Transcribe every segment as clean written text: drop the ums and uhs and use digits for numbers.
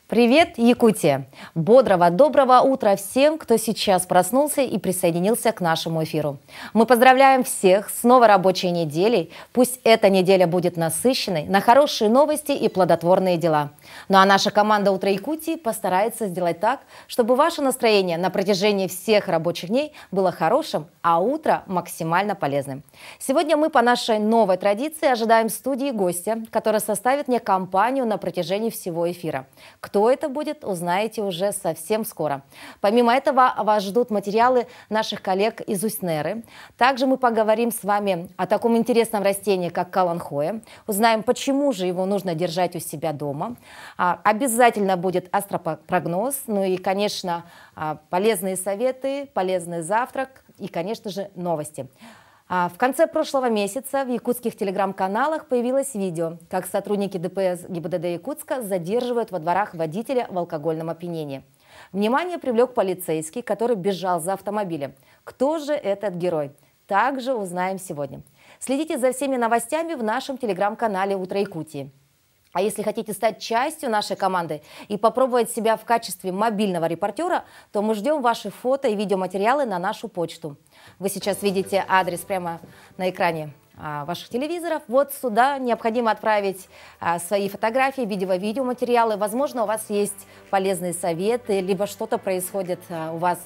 Привет, Якутия! Бодрого, доброго утра всем, кто сейчас проснулся и присоединился к нашему эфиру. Мы поздравляем всех с новой рабочей неделей. Пусть эта неделя будет насыщенной на хорошие новости и плодотворные дела. Ну а наша команда «Утро Якутии» постарается сделать так, чтобы ваше настроение на протяжении всех рабочих дней было хорошим, а утро максимально полезным. Сегодня мы по нашей новой традиции ожидаем в студии гостя, который составит мне компанию на протяжении всего эфира. Кто это будет, узнаете уже совсем скоро. Помимо этого, вас ждут материалы наших коллег из Усть-Неры. Также мы поговорим с вами о таком интересном растении, как каланхоэ. Узнаем, почему же его нужно держать у себя дома. Обязательно будет астропрогноз, ну и, конечно, полезные советы, полезный завтрак и, конечно же, новости. В конце прошлого месяца в якутских телеграм-каналах появилось видео, как сотрудники ДПС ГИБДД Якутска задерживают во дворах водителя в алкогольном опьянении. Внимание привлек полицейский, который бежал за автомобилем. Кто же этот герой? Также узнаем сегодня. Следите за всеми новостями в нашем телеграм-канале «Утро Якутии». А если хотите стать частью нашей команды и попробовать себя в качестве мобильного репортера, то мы ждем ваши фото и видеоматериалы на нашу почту. Вы сейчас видите адрес прямо на экране ваших телевизоров. Вот сюда необходимо отправить свои фотографии, видеоматериалы. Возможно, у вас есть полезные советы, либо что-то происходит у вас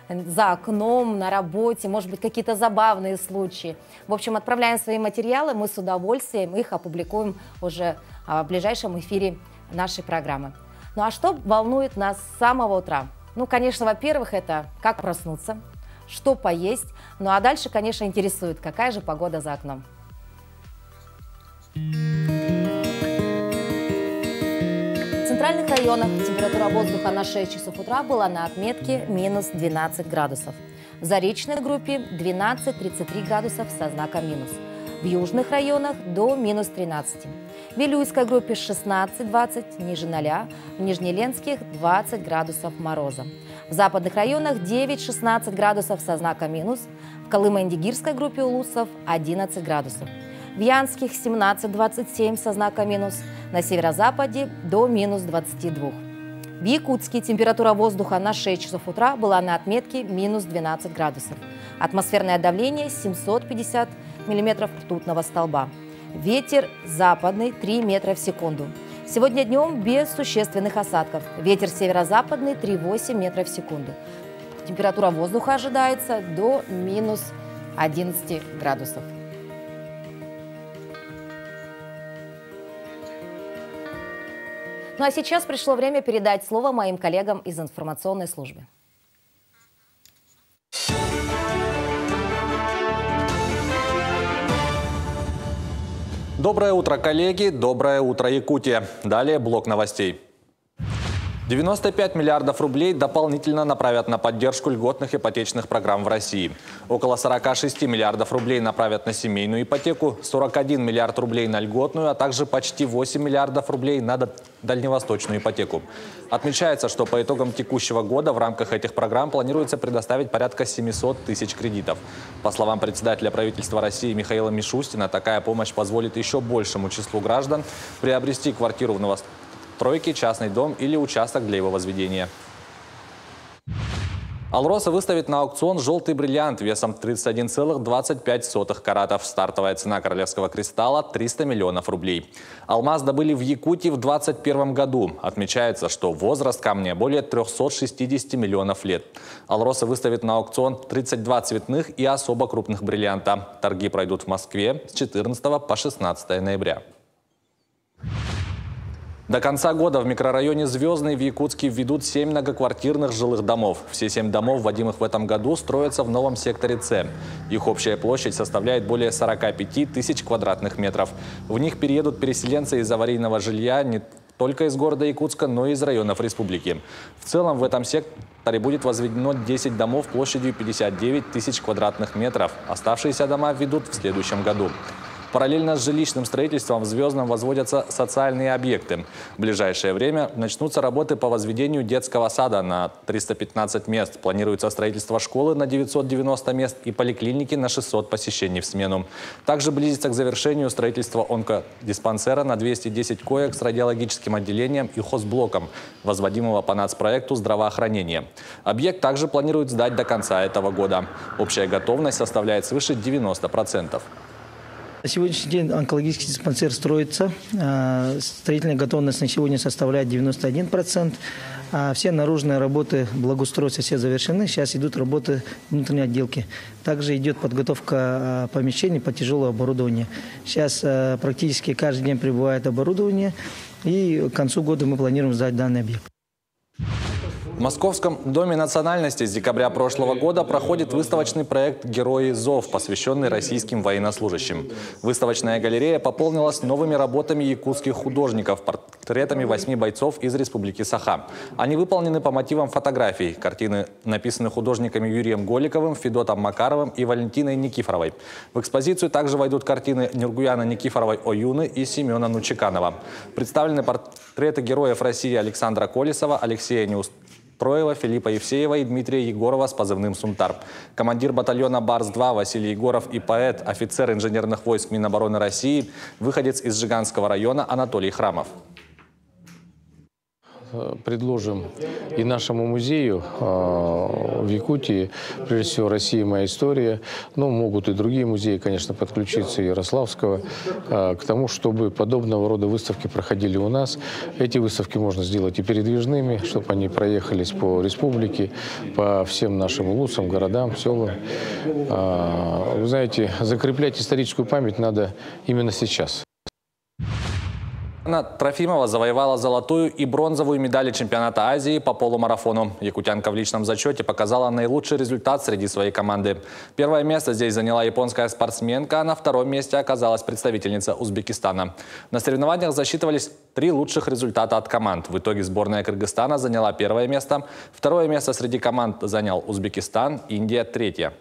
за окном, на работе, может быть, какие-то забавные случаи. В общем, отправляем свои материалы, мы с удовольствием их опубликуем уже в ближайшем эфире нашей программы. Ну а что волнует нас с самого утра? Ну, конечно, во-первых, это как проснуться, что поесть. Ну а дальше, конечно, интересует, какая же погода за окном. В центральных районах температура воздуха на 6 часов утра была на отметке минус 12 градусов. В Заречной группе 12-33 градусов со знаком минус. В южных районах до минус 13. В Вилюйской группе 16-20, ниже 0. В Нижнеленских 20 градусов мороза. В западных районах 9-16 градусов со знаком минус. В Колымо-Индигирской группе улусов 11 градусов. В Янских 17-27 со знаком минус. На северо-западе до минус 22. В Якутске температура воздуха на 6 часов утра была на отметке минус 12 градусов. Атмосферное давление 750 миллиметров ртутного столба. Ветер западный 3 метра в секунду. Сегодня днем без существенных осадков. Ветер северо-западный 3,8 метра в секунду. Температура воздуха ожидается до минус 11 градусов. Ну а сейчас пришло время передать слово моим коллегам из информационной службы. Доброе утро, коллеги! Доброе утро, Якутия! Далее блок новостей. 95 миллиардов рублей дополнительно направят на поддержку льготных ипотечных программ в России. Около 46 миллиардов рублей направят на семейную ипотеку, 41 миллиард рублей на льготную, а также почти 8 миллиардов рублей на дальневосточную ипотеку. Отмечается, что по итогам текущего года в рамках этих программ планируется предоставить порядка 700 тысяч кредитов. По словам председателя правительства России Михаила Мишустина, такая помощь позволит еще большему числу граждан приобрести квартиру в новостройке, частный дом или участок для его возведения. Алроса выставит на аукцион желтый бриллиант весом 31,25 каратов. Стартовая цена королевского кристалла – 300 миллионов рублей. Алмаз добыли в Якутии в 2021 году. Отмечается, что возраст камня более 360 миллионов лет. Алроса выставит на аукцион 32 цветных и особо крупных бриллианта. Торги пройдут в Москве с 14 по 16 ноября. До конца года в микрорайоне Звездный в Якутске введут 7 многоквартирных жилых домов. Все 7 домов, вводимых в этом году, строятся в новом секторе С. Их общая площадь составляет более 45 тысяч квадратных метров. В них переедут переселенцы из аварийного жилья не только из города Якутска, но и из районов республики. В целом в этом секторе будет возведено 10 домов площадью 59 тысяч квадратных метров. Оставшиеся дома введут в следующем году. Параллельно с жилищным строительством в Звездном возводятся социальные объекты. В ближайшее время начнутся работы по возведению детского сада на 315 мест. Планируется строительство школы на 990 мест и поликлиники на 600 посещений в смену. Также близится к завершению строительство онкодиспансера на 210 коек с радиологическим отделением и хозблоком, возводимого по нацпроекту здравоохранения. Объект также планируют сдать до конца этого года. Общая готовность составляет свыше 90%. На сегодняшний день онкологический диспансер строится. Строительная готовность на сегодня составляет 91%. Все наружные работы благоустройства все завершены. Сейчас идут работы внутренней отделки. Также идет подготовка помещений по тяжелому оборудованию. Сейчас практически каждый день прибывает оборудование. И к концу года мы планируем сдать данный объект. В Московском доме национальности с декабря прошлого года проходит выставочный проект «Герои ЗОВ», посвященный российским военнослужащим. Выставочная галерея пополнилась новыми работами якутских художников, портретами 8 бойцов из Республики Саха. Они выполнены по мотивам фотографий. Картины написаны художниками Юрием Голиковым, Федотом Макаровым и Валентиной Никифоровой. В экспозицию также войдут картины Нюргуяна Никифоровой Оюны и Семена Нучеканова. Представлены портреты героев России Александра Колесова, Алексея Неустроева, Филиппа Евсеева и Дмитрия Егорова с позывным «Сунтар». Командир батальона «Барс-2» Василий Егоров и поэт, офицер инженерных войск Минобороны России, выходец из Жиганского района Анатолий Храмов. Предложим и нашему музею в Якутии, прежде всего «Россия. Моя история», но могут и другие музеи, конечно, подключиться, Ярославского, к тому, чтобы подобного рода выставки проходили у нас. Эти выставки можно сделать и передвижными, чтобы они проехались по республике, по всем нашим улусам, городам, селам. Вы знаете, закреплять историческую память надо именно сейчас. Анна Трофимова завоевала золотую и бронзовую медали чемпионата Азии по полумарафону. Якутянка в личном зачете показала наилучший результат среди своей команды. Первое место здесь заняла японская спортсменка, а на втором месте оказалась представительница Узбекистана. На соревнованиях засчитывались 3 лучших результата от команд. В итоге сборная Кыргызстана заняла первое место. Второе место среди команд занял Узбекистан, Индия – третье.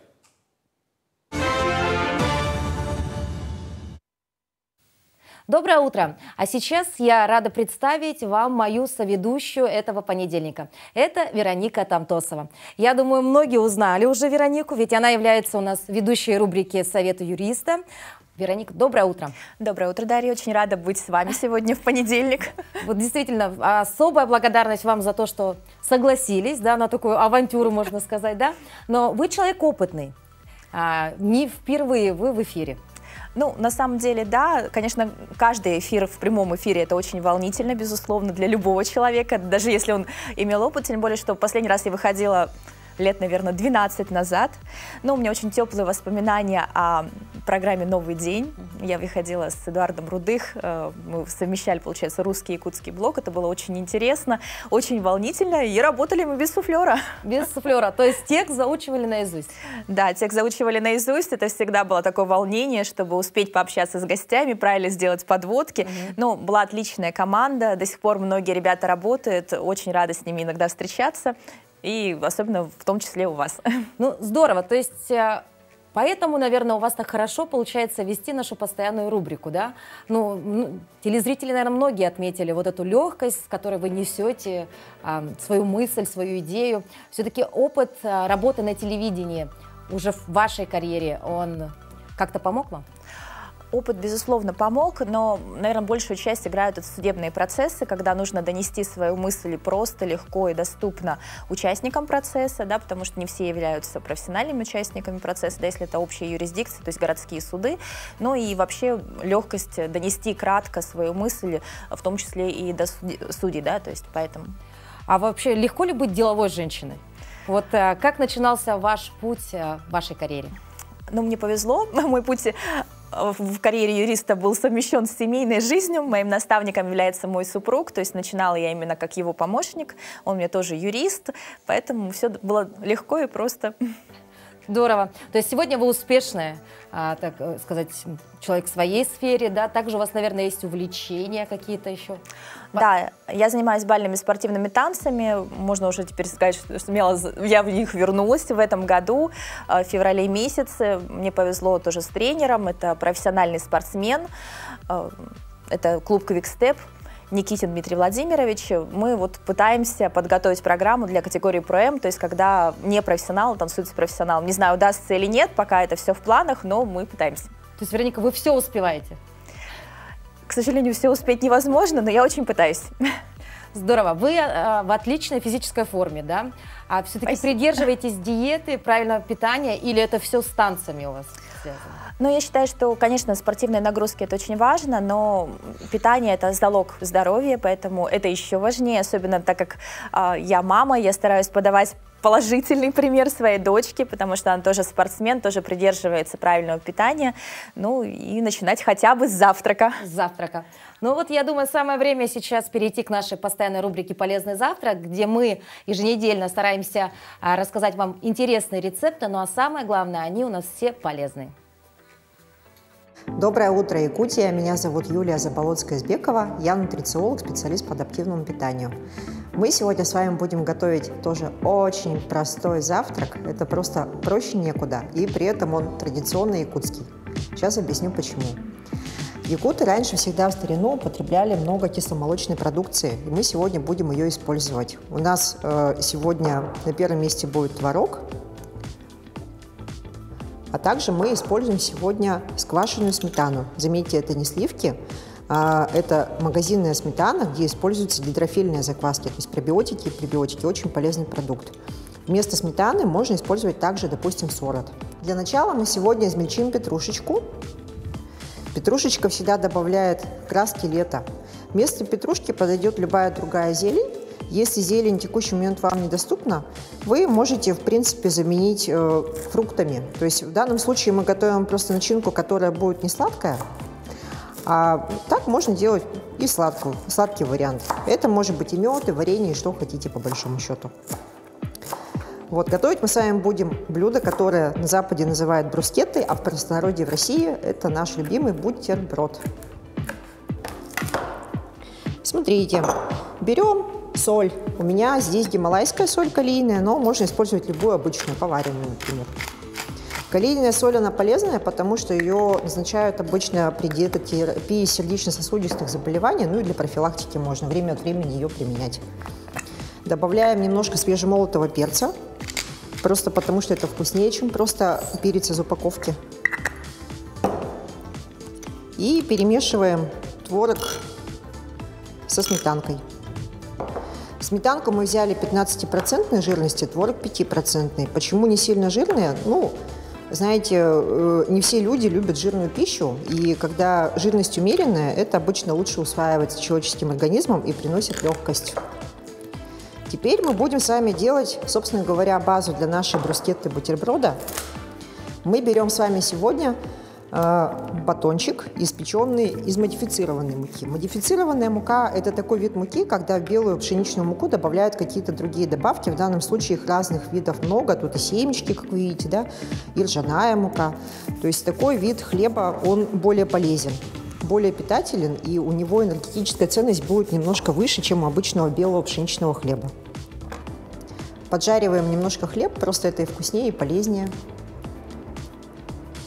Доброе утро! А сейчас я рада представить вам мою соведущую этого понедельника. Это Вероника Тамтосова. Я думаю, многие узнали уже Веронику, ведь она является у нас ведущей рубрики «Совета юриста». Вероника, доброе утро. Доброе утро, Дарья. Очень рада быть с вами сегодня в понедельник. Вот действительно, особая благодарность вам за то, что согласились, да, на такую авантюру, можно сказать, да. Но вы человек опытный, не впервые вы в эфире. Ну, на самом деле, да, конечно, каждый эфир в прямом эфире — это очень волнительно, безусловно, для любого человека, даже если он имел опыт, тем более, что последний раз я выходила лет, наверное, 12 назад. Но у меня очень теплые воспоминания о программе «Новый день». Я выходила с Эдуардом Рудых, мы совмещали, получается, русский и якутский блок. Это было очень интересно, очень волнительно, и работали мы без суфлера. Без суфлера, то есть текст заучивали наизусть? Да, текст заучивали наизусть. Это всегда было такое волнение, чтобы успеть пообщаться с гостями, правильно сделать подводки. Но была отличная команда, до сих пор многие ребята работают, очень рада с ними иногда встречаться. И особенно в том числе у вас. Ну, здорово. То есть, поэтому, наверное, у вас так хорошо получается вести нашу постоянную рубрику, да? Ну, телезрители, наверное, многие отметили вот эту легкость, с которой вы несете свою мысль, свою идею. Все-таки опыт работы на телевидении уже в вашей карьере, он как-то помог вам? Опыт, безусловно, помог, но, наверное, большую часть играют это судебные процессы, когда нужно донести свою мысль просто, легко и доступно участникам процесса, да, потому что не все являются профессиональными участниками процесса, да, если это общая юрисдикция, то есть городские суды, но и вообще легкость донести кратко свою мысль, в том числе и до судей, да, то есть поэтому. А вообще легко ли быть деловой женщиной? Вот как начинался ваш путь в вашей карьере? Ну, мне повезло, мой путь в карьере юриста был совмещен с семейной жизнью. Моим наставником является мой супруг, то есть начинала я именно как его помощник. Он у меня тоже юрист, поэтому все было легко и просто. Здорово. То есть сегодня вы успешная, так сказать, человек в своей сфере, да? Также у вас, наверное, есть увлечения какие-то еще? Да, я занимаюсь бальными спортивными танцами. Можно уже теперь сказать, что смело я в них вернулась в этом году, в феврале месяце. Мне повезло тоже с тренером. Это профессиональный спортсмен. Это клуб «Квикстеп». Никитин Дмитрий Владимирович. Мы вот пытаемся подготовить программу для категории ПРОМ, то есть когда не профессионал танцует с профессионалом. Не знаю, удастся или нет, пока это все в планах, но мы пытаемся. То есть, Вероника, вы все успеваете? К сожалению, все успеть невозможно, но я очень пытаюсь. Здорово. Вы в отличной физической форме, да? А все-таки придерживаетесь диеты, правильного питания, или это все с танцами у вас связано? Ну, я считаю, что, конечно, спортивные нагрузки – это очень важно, но питание – это залог здоровья, поэтому это еще важнее, особенно так как я мама, я стараюсь подавать положительный пример своей дочке, потому что она тоже спортсмен, тоже придерживается правильного питания. Ну, и начинать хотя бы с завтрака. С завтрака. Ну вот, я думаю, самое время сейчас перейти к нашей постоянной рубрике «Полезный завтрак», где мы еженедельно стараемся рассказать вам интересные рецепты, ну а самое главное, они у нас все полезные. Доброе утро, Якутия! Меня зовут Юлия Заболоцкая-Избекова. Я нутрициолог, специалист по адаптивному питанию. Мы сегодня с вами будем готовить тоже очень простой завтрак. Это просто проще некуда. И при этом он традиционный якутский. Сейчас объясню почему. Якуты раньше всегда в старину употребляли много кисломолочной продукции. И мы сегодня будем ее использовать. У нас сегодня на первом месте будет творог. А также мы используем сегодня сквашенную сметану. Заметьте, это не сливки, это магазинная сметана, где используются гидрофильные закваски, то есть пробиотики и пребиотики. Очень полезный продукт. Вместо сметаны можно использовать также, допустим, сорот. Для начала мы сегодня измельчим петрушечку. Петрушечка всегда добавляет краски лета. Вместо петрушки подойдет любая другая зелень. Если зелень в текущий момент вам недоступна, вы можете, в принципе, заменить фруктами. То есть в данном случае мы готовим просто начинку, которая будет не сладкая, а так можно делать и сладкий вариант. Это может быть и мед, и варенье, и что хотите по большому счету. Вот, готовить мы с вами будем блюдо, которое на Западе называют брускеттой, а в простонародье в России это наш любимый бутерброд. Смотрите, берем соль. У меня здесь гималайская соль калийная, но можно использовать любую обычную, поваренную, например. Калийная соль, она полезная, потому что ее назначают обычно при диетотерапии сердечно-сосудистых заболеваний, ну и для профилактики можно время от времени ее применять. Добавляем немножко свежемолотого перца, просто потому что это вкуснее, чем просто перец из упаковки. И перемешиваем творог со сметанкой. Сметанку мы взяли 15% жирности, творог 5%. Почему не сильно жирные? Ну, знаете, не все люди любят жирную пищу, и когда жирность умеренная, это обычно лучше усваивается человеческим организмом и приносит легкость. Теперь мы будем с вами делать, собственно говоря, базу для нашей брускетты бутерброда. Мы берем с вами сегодня батончик, испеченный из модифицированной муки. Модифицированная мука – это такой вид муки, когда в белую пшеничную муку добавляют какие-то другие добавки. В данном случае их разных видов много. Тут и семечки, как вы видите, да, и ржаная мука. То есть такой вид хлеба, он более полезен, более питателен, и у него энергетическая ценность будет немножко выше, чем у обычного белого пшеничного хлеба. Поджариваем немножко хлеб, просто это и вкуснее, и полезнее.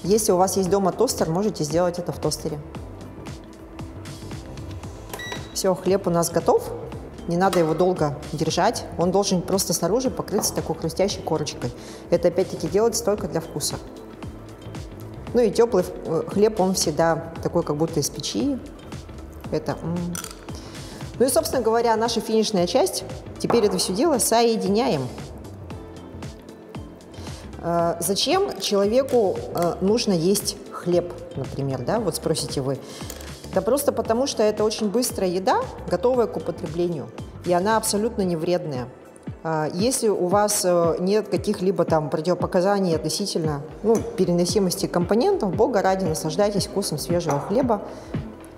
Если у вас есть дома тостер, можете сделать это в тостере. Все, хлеб у нас готов. Не надо его долго держать. Он должен просто снаружи покрыться такой хрустящей корочкой. Это опять-таки делается только для вкуса. Ну и теплый хлеб, он всегда такой, как будто из печи. Это... Ну и, собственно говоря, наша финишная часть. Теперь это все дело соединяем. Зачем человеку нужно есть хлеб, например, да? Вот спросите вы. Да просто потому, что это очень быстрая еда, готовая к употреблению, и она абсолютно не вредная. Если у вас нет каких-либо там противопоказаний относительно переносимости компонентов, бога ради, наслаждайтесь вкусом свежего хлеба.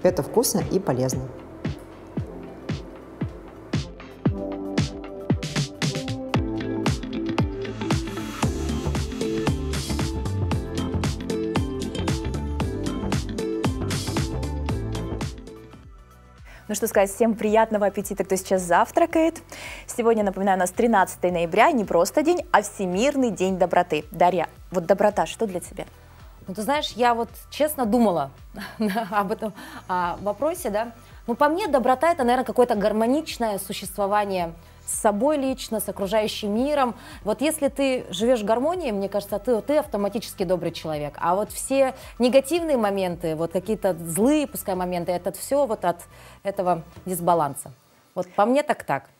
Это вкусно и полезно. что сказать, всем приятного аппетита, кто сейчас завтракает. Сегодня, напоминаю, у нас 13 ноября, не просто день, а Всемирный день доброты. Дарья, вот доброта, что для тебя? Ну, ты знаешь, я вот честно думала об этом вопросе, да. Ну, по мне, доброта – это, наверное, какое-то гармоничное существование с собой лично, с окружающим миром. Вот если ты живешь в гармонии, мне кажется, ты автоматически добрый человек. А вот все негативные моменты, вот какие-то злые, пускай моменты, это все вот от этого дисбаланса. Вот по мне так.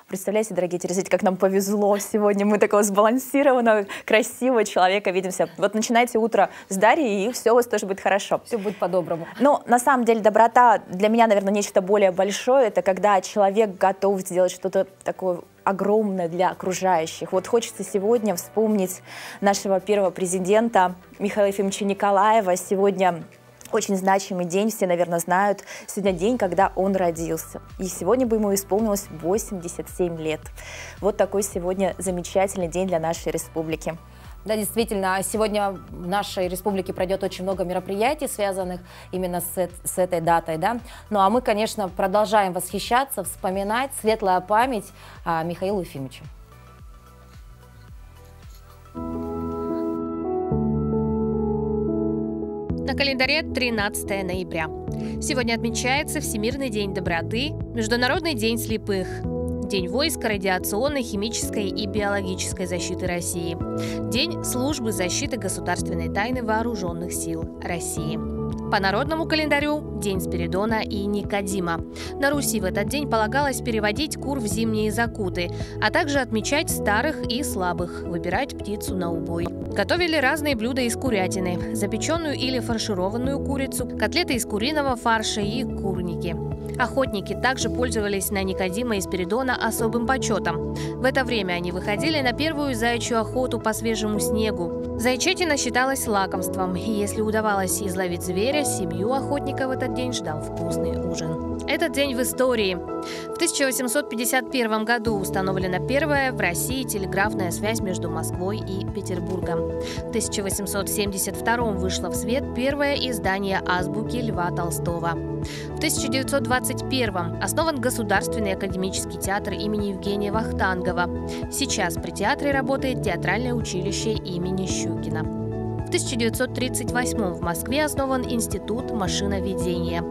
Представляете, дорогие телезрители, как нам повезло сегодня. Мы такого сбалансированного, красивого человека видимся. Вот начинайте утро с Дарьей, и все у вас тоже будет хорошо. Все будет по-доброму. Но на самом деле доброта для меня, наверное, нечто более большое. Это когда человек готов сделать что-то такое огромное для окружающих. Вот хочется сегодня вспомнить нашего первого президента Михаила Ефимовича Николаева. Сегодня очень значимый день, все, наверное, знают. Сегодня день, когда он родился. И сегодня бы ему исполнилось 87 лет. Вот такой сегодня замечательный день для нашей республики. Да, действительно, сегодня в нашей республике пройдет очень много мероприятий, связанных именно с этой датой, да. Ну а мы, конечно, продолжаем восхищаться, вспоминать, светлая память Михаилу Ефимовичу. На календаре 13 ноября. Сегодня отмечается Всемирный день доброты, Международный день слепых, День войск радиационной, химической и биологической защиты России, День службы защиты государственной тайны вооруженных сил России. По народному календарю – День Спиридона и Никодима. На Руси в этот день полагалось переводить кур в зимние закуты, а также отмечать старых и слабых, выбирать птицу на убой. Готовили разные блюда из курятины – запеченную или фаршированную курицу, котлеты из куриного фарша и курники. Охотники также пользовались на Никодима и Спиридона особым почетом. В это время они выходили на первую заячью охоту по свежему снегу. Зайчатина считалась лакомством, и если удавалось изловить зверя, семью охотника в этот день ждал вкусный ужин. Этот день в истории. В 1851 году установлена первая в России телеграфная связь между Москвой и Петербургом. В 1872 вышло в свет первое издание азбуки Льва Толстого. В 1921 основан Государственный академический театр имени Евгения Вахтангова. Сейчас при театре работает театральное училище имени Щукина. В 1938 в Москве основан Институт машиноведения.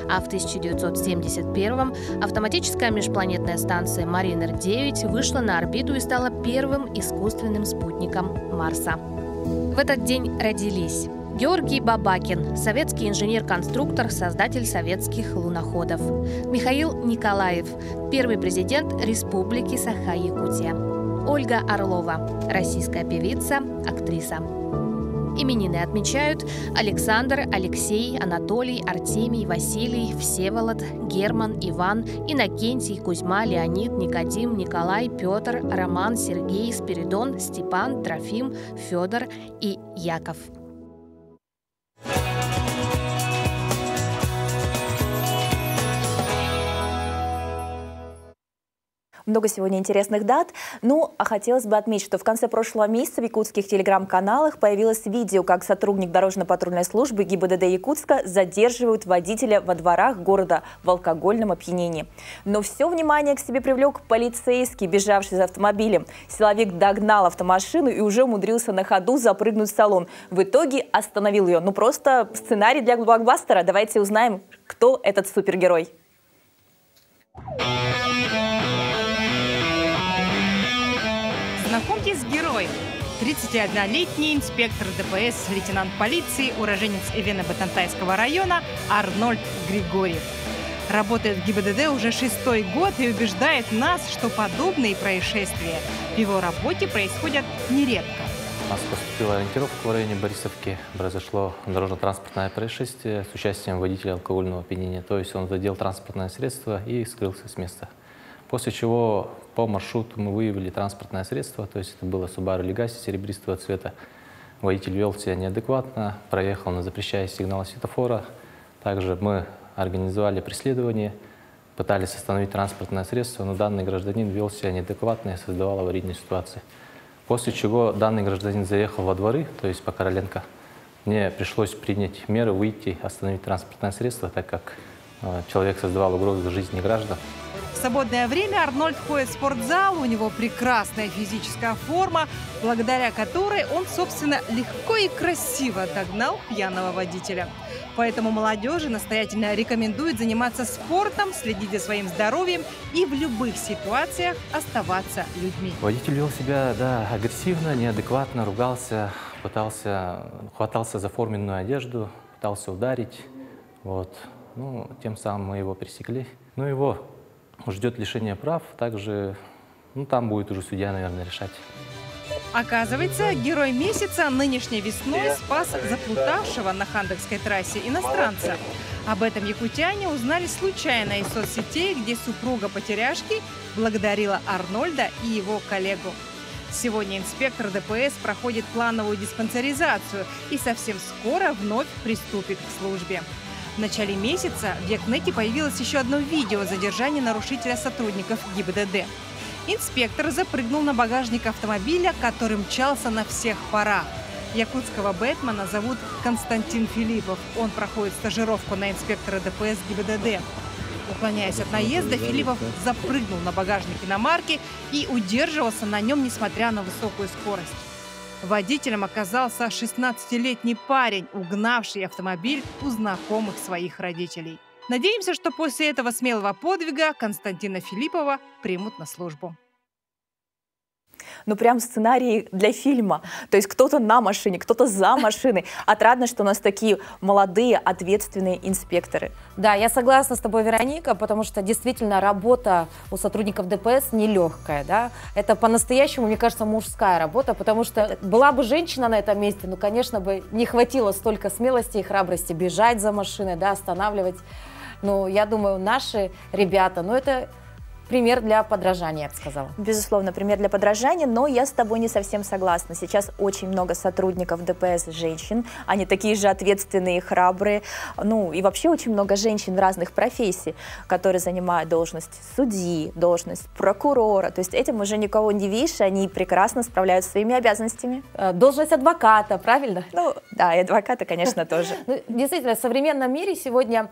А в 1971 автоматическая межпланетная станция «Маринер-9» вышла на орбиту и стала первым искусственным спутником Марса. В этот день родились Георгий Бабакин, советский инженер-конструктор, создатель советских луноходов. Михаил Николаев, первый президент Республики Саха-Якутия. Ольга Орлова, российская певица, актриса. Именины отмечают Александр, Алексей, Анатолий, Артемий, Василий, Всеволод, Герман, Иван, Иннокентий, Кузьма, Леонид, Никодим, Николай, Петр, Роман, Сергей, Спиридон, Степан, Трофим, Федор и Яков. Много сегодня интересных дат. Ну, а хотелось бы отметить, что в конце прошлого месяца в якутских телеграм-каналах появилось видео, как сотрудник дорожно-патрульной службы ГИБДД Якутска задерживают водителя во дворах города в алкогольном опьянении. Но все внимание к себе привлек полицейский, бежавший за автомобилем. Силовик догнал автомашину и уже умудрился на ходу запрыгнуть в салон. В итоге остановил ее. Ну, просто сценарий для блокбастера. Давайте узнаем, кто этот супергерой. Знакомьтесь с героем. 31-летний инспектор ДПС, лейтенант полиции, уроженец Эвено-Батантайского района Арнольд Григорьев. Работает в ГИБДД уже 6-й год и убеждает нас, что подобные происшествия в его работе происходят нередко. У нас поступила ориентировка в районе Борисовки. Произошло дорожно-транспортное происшествие с участием водителя алкогольного опьянения. То есть он задел транспортное средство и скрылся с места. После чего по маршруту мы выявили транспортное средство, то есть это было Subaru Legacy серебристого цвета. Водитель вел себя неадекватно, проехал на запрещающий сигнал светофора. Также мы организовали преследование, пытались остановить транспортное средство, но данный гражданин вел себя неадекватно и создавал аварийные ситуации. После чего данный гражданин заехал во дворы, то есть по Короленко. Мне пришлось принять меры, выйти, остановить транспортное средство, так как человек создавал угрозу жизни граждан. В свободное время Арнольд ходит в спортзал, у него прекрасная физическая форма, благодаря которой он, собственно, легко и красиво догнал пьяного водителя. Поэтому молодежи настоятельно рекомендует заниматься спортом, следить за своим здоровьем и в любых ситуациях оставаться людьми. Водитель вел себя, да, агрессивно, неадекватно, ругался, хватался за форменную одежду, пытался ударить. Вот. Ну, тем самым мы его пресекли. Ну, его ждет лишение прав, также, ну, там будет уже судья, наверное, решать. Оказывается, герой месяца нынешней весной спас заплутавшего на Хандокской трассе иностранца. Об этом якутяне узнали случайно из соцсетей, где супруга потеряшки благодарила Арнольда и его коллегу. Сегодня инспектор ДПС проходит плановую диспансеризацию и совсем скоро вновь приступит к службе. В начале месяца в Якнете появилось еще одно видео задержания нарушителя сотрудников ГИБДД. Инспектор запрыгнул на багажник автомобиля, который мчался на всех парах. Якутского бэтмена зовут Константин Филиппов. Он проходит стажировку на инспектора ДПС ГИБДД. Уклоняясь от наезда, Филиппов запрыгнул на багажник иномарки и удерживался на нем, несмотря на высокую скорость. Водителем оказался 16-летний парень, угнавший автомобиль у знакомых своих родителей. Надеемся, что после этого смелого подвига Константина Филиппова примут на службу. Ну, прям сценарий для фильма. То есть кто-то на машине, кто-то за машиной. Отрадно, что у нас такие молодые, ответственные инспекторы. Да, я согласна с тобой, Вероника, потому что действительно работа у сотрудников ДПС нелегкая. Да? Это по-настоящему, мне кажется, мужская работа, потому что была бы женщина на этом месте, ну, конечно, бы не хватило столько смелости и храбрости бежать за машиной, да, останавливать. Ну, я думаю, наши ребята, ну, это пример для подражания, я бы сказала. Безусловно, пример для подражания, но я с тобой не совсем согласна. Сейчас очень много сотрудников ДПС женщин, они такие же ответственные и храбрые. Ну и вообще очень много женщин в разных профессий, которые занимают должность судьи, должность прокурора. То есть этим уже никого не видишь, они прекрасно справляются своими обязанностями. Должность адвоката, правильно? Ну да, и адвоката, конечно, тоже. Действительно, в современном мире сегодня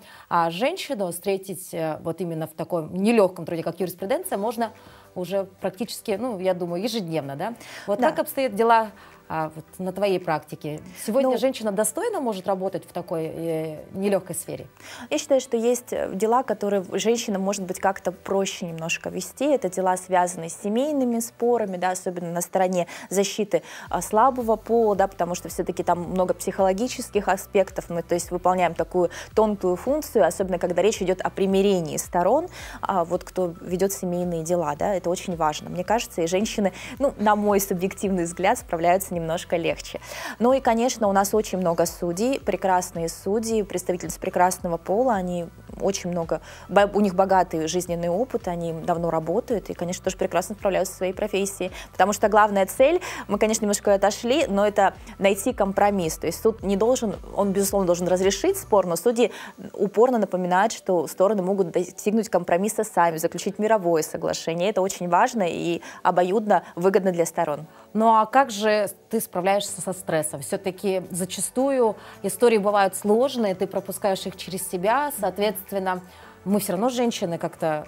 женщину встретить вот именно в таком нелегком труде, как юриспруденция, можно уже практически, ну, я думаю, ежедневно, да? Вот да. Как обстоят дела вот на твоей практике? Сегодня женщина достойно может работать в такой нелегкой сфере? Я считаю, что есть дела, которые женщина может быть как-то проще немножко вести. Это дела, связанные с семейными спорами, да, особенно на стороне защиты слабого пола, да, потому что все-таки там много психологических аспектов. Мы, то есть, выполняем такую тонкую функцию, особенно когда речь идет о примирении сторон, вот кто ведет семейные дела, да, это очень важно. Мне кажется, и женщины, ну, на мой субъективный взгляд, справляются немножко легче. Ну и, конечно, у нас очень много судей, прекрасные судьи, представительницы прекрасного пола, они очень много, у них богатый жизненный опыт, они давно работают и, конечно, тоже прекрасно справляются в своей профессии, потому что главная цель, мы, конечно, немножко отошли, но это найти компромисс, то есть суд не должен, он, безусловно, должен разрешить спор, но судьи упорно напоминают, что стороны могут достигнуть компромисса сами, заключить мировое соглашение, это очень важно и обоюдно выгодно для сторон. Ну а как же ты справляешься со стрессом? Все-таки зачастую истории бывают сложные, ты пропускаешь их через себя, соответственно, мы все равно, женщины, как-то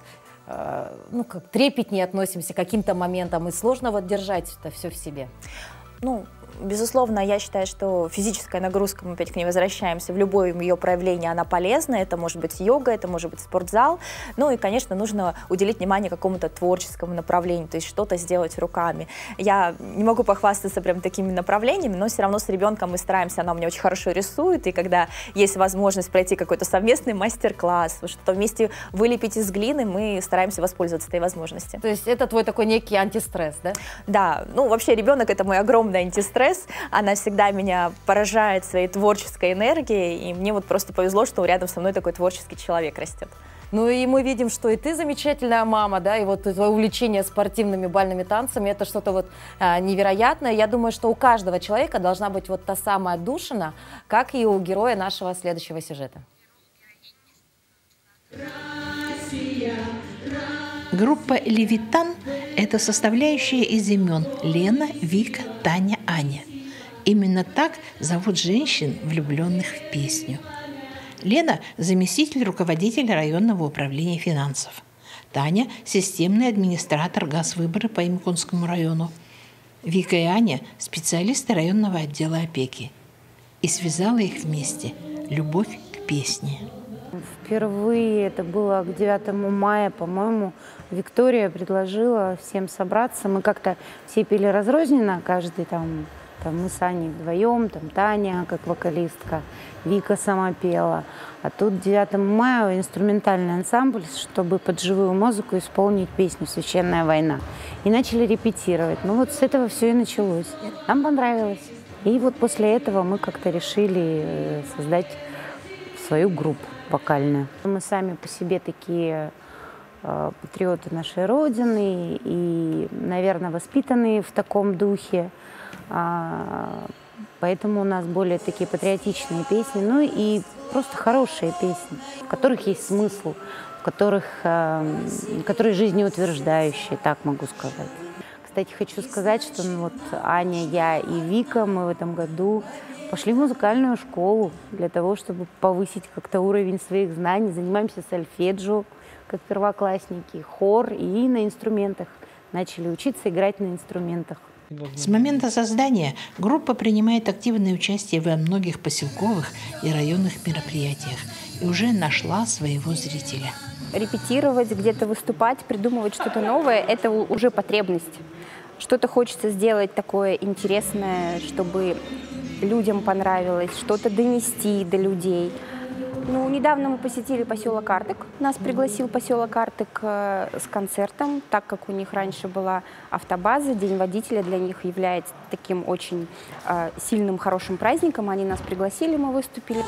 ну, как трепетнее относимся к каким-то моментам, и сложно вот держать это все в себе. Ну, безусловно, я считаю, что физическая нагрузка, мы опять к ней возвращаемся, в любое ее проявление она полезна, это может быть йога, это может быть спортзал, ну и, конечно, нужно уделить внимание какому-то творческому направлению, то есть что-то сделать руками. Я не могу похвастаться прям такими направлениями, но все равно с ребенком мы стараемся, она у меня очень хорошо рисует, и когда есть возможность пройти какой-то совместный мастер-класс, что-то вместе вылепить из глины, мы стараемся воспользоваться этой возможностью. То есть это твой такой некий антистресс, да? Да, ну вообще ребенок — это мой огромный антистресс. Она всегда меня поражает своей творческой энергией, и мне вот просто повезло, что рядом со мной такой творческий человек растет. Ну и мы видим, что и ты замечательная мама, да, и вот твое увлечение спортивными бальными танцами, это что-то вот невероятное. Я думаю, что у каждого человека должна быть вот та самая отдушина, как и у героя нашего следующего сюжета. Группа «Левитан» – это составляющая из имен Лена, Вика, Таня, Аня. Именно так зовут женщин, влюбленных в песню. Лена – заместитель руководителя районного управления финансов. Таня – системный администратор Газвыборы по Имиконскому району. Вика и Аня – специалисты районного отдела опеки. И связала их вместе любовь к песне. Впервые это было к 9 мая, по-моему, Виктория предложила всем собраться. Мы как-то все пели разрозненно, каждый там мы с Аней вдвоем, там Таня как вокалистка, Вика сама пела. А тут 9 мая инструментальный ансамбль, чтобы под живую музыку исполнить песню «Священная война». И начали репетировать. Ну вот с этого все и началось. Нам понравилось. И вот после этого мы как-то решили создать свою группу вокальную. Мы сами по себе такие патриоты нашей Родины и, наверное, воспитанные в таком духе. Поэтому у нас более такие патриотичные песни, ну и просто хорошие песни, в которых есть смысл, которые жизнеутверждающие, так могу сказать. Кстати, хочу сказать, что вот Аня, я и Вика, мы в этом году пошли в музыкальную школу для того, чтобы повысить как-то уровень своих знаний. Занимаемся сольфеджио, как первоклассники, хор и на инструментах. Начали учиться играть на инструментах. С момента создания группа принимает активное участие во многих поселковых и районных мероприятиях и уже нашла своего зрителя. Репетировать, где-то выступать, придумывать что-то новое – это уже потребность. Что-то хочется сделать такое интересное, чтобы людям понравилось, что-то донести до людей. Ну, недавно мы посетили поселок Артек. Нас пригласил поселок Артек с концертом, так как у них раньше была автобаза. День водителя для них является таким очень сильным, хорошим праздником. Они нас пригласили, мы выступили.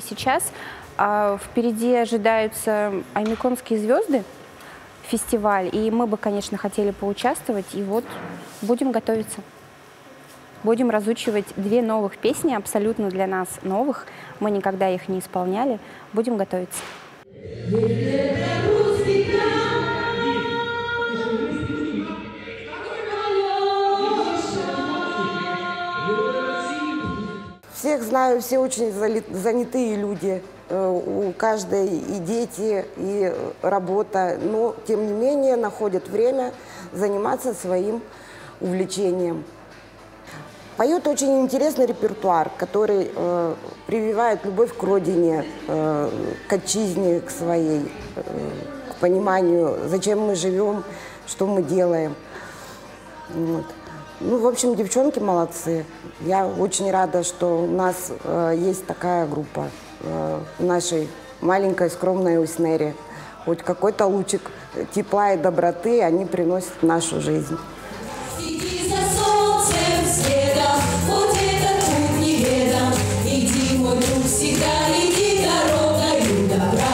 Сейчас впереди ожидаются Аймиконские звезды, фестиваль, и мы бы, конечно, хотели поучаствовать, и вот будем готовиться. Будем разучивать 2 новых песни, абсолютно для нас новых, мы никогда их не исполняли, будем готовиться. Всех знаю, все очень занятые люди. У каждой и дети, и работа. Но, тем не менее, находят время заниматься своим увлечением. Поет очень интересный репертуар, который прививает любовь к родине, к отчизне, к своей, к пониманию, зачем мы живем, что мы делаем. Вот. Ну, в общем, девчонки молодцы. Я очень рада, что у нас есть такая группа в нашей маленькой скромной Уснере. Хоть какой-то лучик тепла и доброты они приносят в нашу жизнь. Иди за солнцем следом, вот этот путь неведом. Иди, мой друг, всегда иди дорогою добра.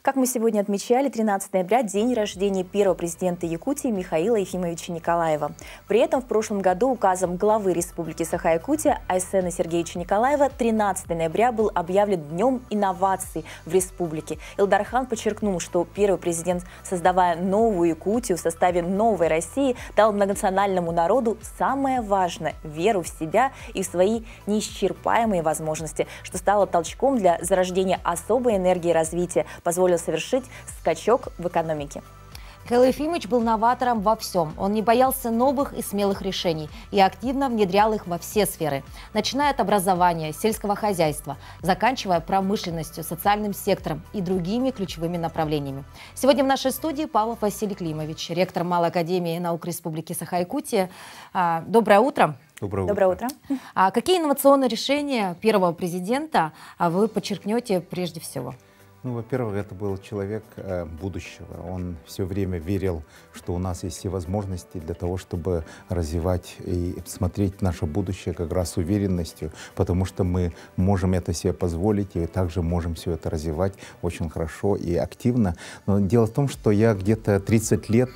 Как мы сегодня отмечали, 13 ноября – день рождения первого президента Якутии Михаила Ефимовича Николаева. При этом в прошлом году указом главы Республики Саха-Якутия Айсена Сергеевича Николаева 13 ноября был объявлен Днем инноваций в республике. Илдархан подчеркнул, что первый президент, создавая новую Якутию в составе новой России, дал многонациональному народу самое важное – веру в себя и в свои неисчерпаемые возможности, что стало толчком для зарождения особой энергии развития, позволило совершить скачок в экономике. Михаил Ефимович был новатором во всем. Он не боялся новых и смелых решений и активно внедрял их во все сферы, начиная от образования, сельского хозяйства, заканчивая промышленностью, социальным сектором и другими ключевыми направлениями. Сегодня в нашей студии Павлов Василий Климович, ректор Малой академии наук Республики Саха-Якутия. Доброе утро. Доброе утро. Какие инновационные решения первого президента вы подчеркнете прежде всего? Ну, во-первых, это был человек будущего. Он все время верил, что у нас есть все возможности для того, чтобы развивать и смотреть наше будущее как раз с уверенностью, потому что мы можем это себе позволить и также можем все это развивать очень хорошо и активно. Но дело в том, что я где-то 30 лет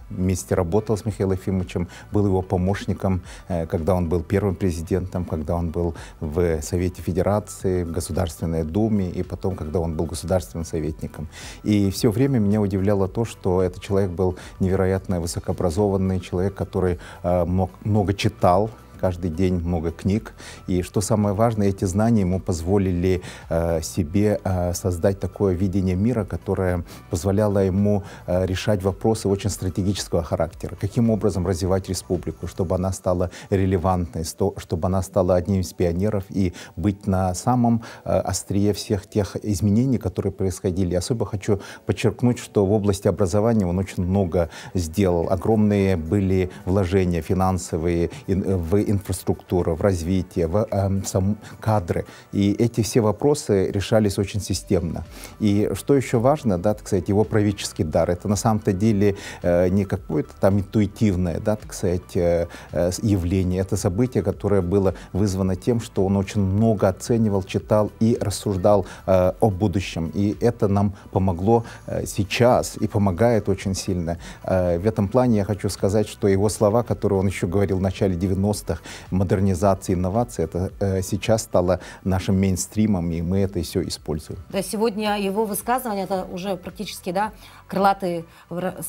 вместе работал с Михаилом Ефимовичем, был его помощником, когда он был первым президентом, когда он был в Совете Федерации, в Государственной Думе, и потом, когда он был государственным советником. И все время меня удивляло то, что этот человек был невероятно высокообразованный, человек, который много читал, каждый день много книг. И что самое важное, эти знания ему позволили себе создать такое видение мира, которое позволяло ему решать вопросы очень стратегического характера. Каким образом развивать республику, чтобы она стала релевантной, чтобы она стала одним из пионеров и быть на самом острие всех тех изменений, которые происходили. Особо хочу подчеркнуть, что в области образования он очень много сделал. Огромные были вложения финансовые в инфраструктуру, в развитие, в кадры. И эти все вопросы решались очень системно. И что еще важно, да, так сказать, его правительский дар. Это на самом-то деле не какое-то там интуитивное, да, так сказать, явление. Это событие, которое было вызвано тем, что он очень много оценивал, читал и рассуждал о будущем. И это нам помогло сейчас и помогает очень сильно. В этом плане я хочу сказать, что его слова, которые он еще говорил в начале 90-х, модернизация, инновация, это сейчас стало нашим мейнстримом, и мы это все используем. Да, сегодня его высказывания, это уже практически, да, крылатые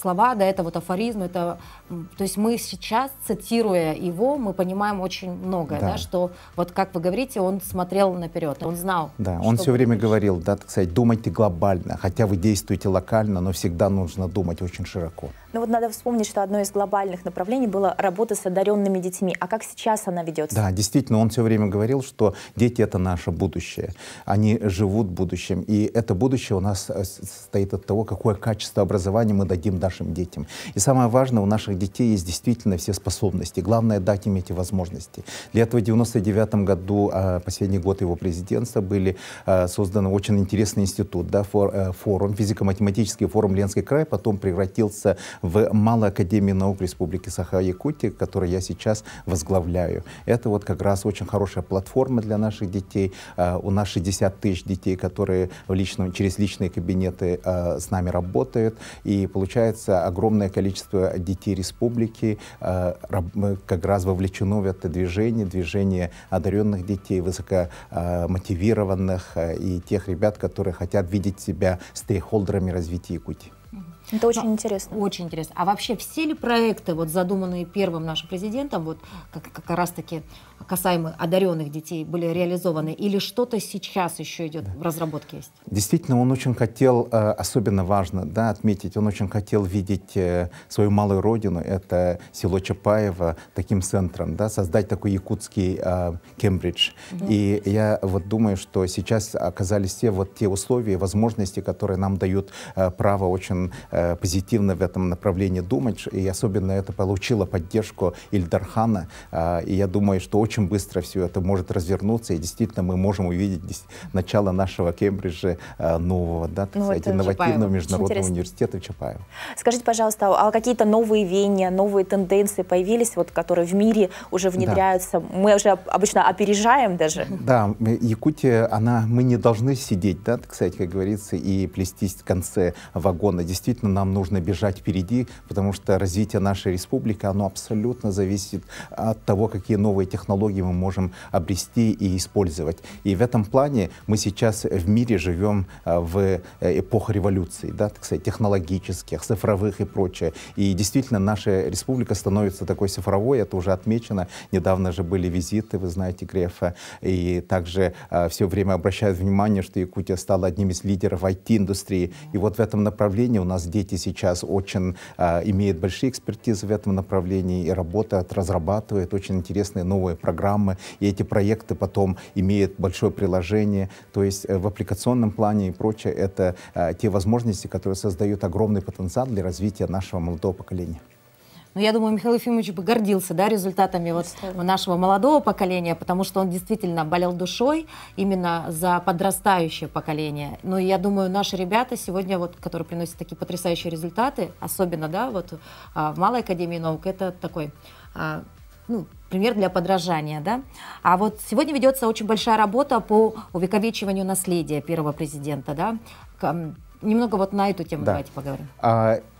слова, да, это вот афоризм, это, то есть мы сейчас, цитируя его, мы понимаем очень многое, да, что вот как вы говорите, он смотрел наперед, он знал. Да, он все время говорил, да, так сказать, думайте глобально, хотя вы действуете локально, но всегда нужно думать очень широко. Ну вот надо вспомнить, что одно из глобальных направлений было работа с одаренными детьми. А как сейчас она ведется? Да, действительно, он все время говорил, что дети — это наше будущее. Они живут будущим. И это будущее у нас состоит от того, какое качество образования мы дадим нашим детям. И самое важное, у наших детей есть действительно все способности. Главное — дать им эти возможности. Для этого в 1999 году, последний год его президентства, были созданы очень интересный институт, да, форум, физико-математический форум Ленинский край, потом превратился в Малой академии наук Республики Саха-Якутия, которую я сейчас возглавляю. Это вот как раз очень хорошая платформа для наших детей. У нас 60 тысяч детей, которые через личные кабинеты с нами работают. И получается, огромное количество детей республики как раз вовлечено в это движение одаренных детей, высокомотивированных и тех ребят, которые хотят видеть себя стейкхолдерами развития Якутии. Это очень интересно. Очень интересно. А вообще все ли проекты, вот задуманные первым нашим президентом, вот как раз-таки касаемо одаренных детей, были реализованы? Или что-то сейчас еще идет в разработке есть? Действительно, он очень хотел, особенно важно, да, отметить, он очень хотел видеть свою малую родину, это село Чапаево, таким центром, да, создать такой якутский Кембридж. И я вот думаю, что сейчас оказались все вот те условия, возможности, которые нам дают право очень позитивно в этом направлении думать. И особенно это получило поддержку Ильдархана. И я думаю, что очень быстро все это может развернуться. И действительно мы можем увидеть начало нашего Кембриджа нового, да, так сказать, инновативного международного университета Чапаева. Скажите, пожалуйста, а какие-то новые веяния, новые тенденции появились, вот, которые в мире уже внедряются? Да. Мы уже обычно опережаем даже. Да, Якутия, мы не должны сидеть, да, так сказать, как говорится, и плестись в конце вагона. Действительно, нам нужно бежать впереди, потому что развитие нашей республики, оно абсолютно зависит от того, какие новые технологии мы можем обрести и использовать. И в этом плане мы сейчас в мире живем в эпоху революции, да, так сказать, технологических, цифровых и прочее. И действительно наша республика становится такой цифровой, это уже отмечено. Недавно же были визиты, вы знаете, Грефа, и также все время обращают внимание, что Якутия стала одним из лидеров IT-индустрии. И вот в этом направлении у нас дети сейчас очень имеют большие экспертизы в этом направлении и работают, разрабатывают очень интересные новые программы. И эти проекты потом имеют большое приложение. То есть в аппликационном плане и прочее это те возможности, которые создают огромный потенциал для развития нашего молодого поколения. Ну, я думаю, Михаил Ефимович бы гордился, да, результатами вот нашего молодого поколения, потому что он действительно болел душой именно за подрастающее поколение. Но я думаю, наши ребята сегодня, вот, которые приносят такие потрясающие результаты, особенно, да, вот в Малой академии наук, это такой пример для подражания, да. А вот сегодня ведется очень большая работа по увековечиванию наследия первого президента, да. Немного вот на эту тему давайте поговорим.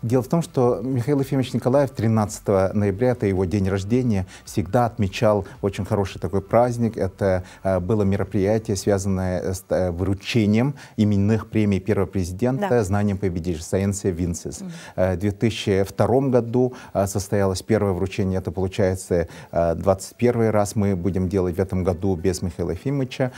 Дело в том, что Михаил Ефимович Николаев 13 ноября, это его день рождения, всегда отмечал очень хороший такой праздник. Это было мероприятие, связанное с вручением именных премий первого президента «Знанием победишь» Scientia Vinces. В 2002 году состоялось первое вручение, это получается 21 раз мы будем делать в этом году без Михаила Ефимовича.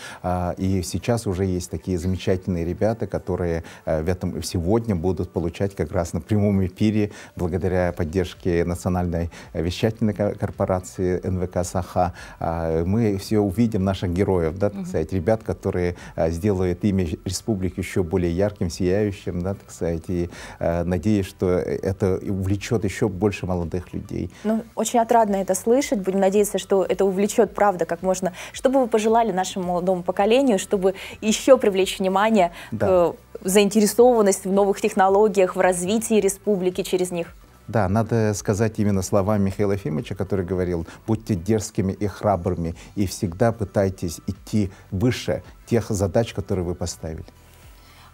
И сейчас уже есть такие замечательные ребята, которые сегодня будут получать как раз на прямом эфире, благодаря поддержке национальной вещательной корпорации НВК «Саха». Мы все увидим наших героев, да, так сказать, ребят, которые сделают имя республики еще более ярким, сияющим, да, так сказать, и надеюсь, что это увлечет еще больше молодых людей. Ну, очень отрадно это слышать. Будем надеяться, что это увлечет, правда, как можно. Что бы вы пожелали нашему молодому поколению, чтобы еще привлечь внимание, заинтересованность в новых технологиях, в развитии республики через них? Да, надо сказать именно слова Михаила Ефимовича, который говорил: будьте дерзкими и храбрыми, и всегда пытайтесь идти выше тех задач, которые вы поставили.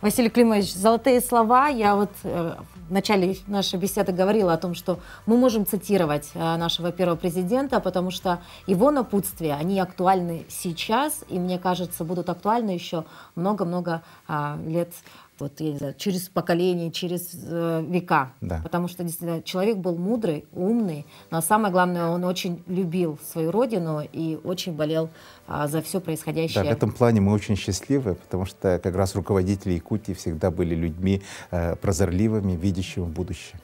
Василий Климович, золотые слова. Я вот в начале нашей беседы говорила о том, что мы можем цитировать нашего первого президента, потому что его напутствия, они актуальны сейчас, и, мне кажется, будут актуальны еще много-много лет, вот, я не знаю, через поколения, через века. Да. Потому что действительно человек был мудрый, умный, но самое главное, он очень любил свою родину и очень болел за все происходящее. Да, в этом плане мы очень счастливы, потому что как раз руководители Якутии всегда были людьми прозорливыми, видящими будущее.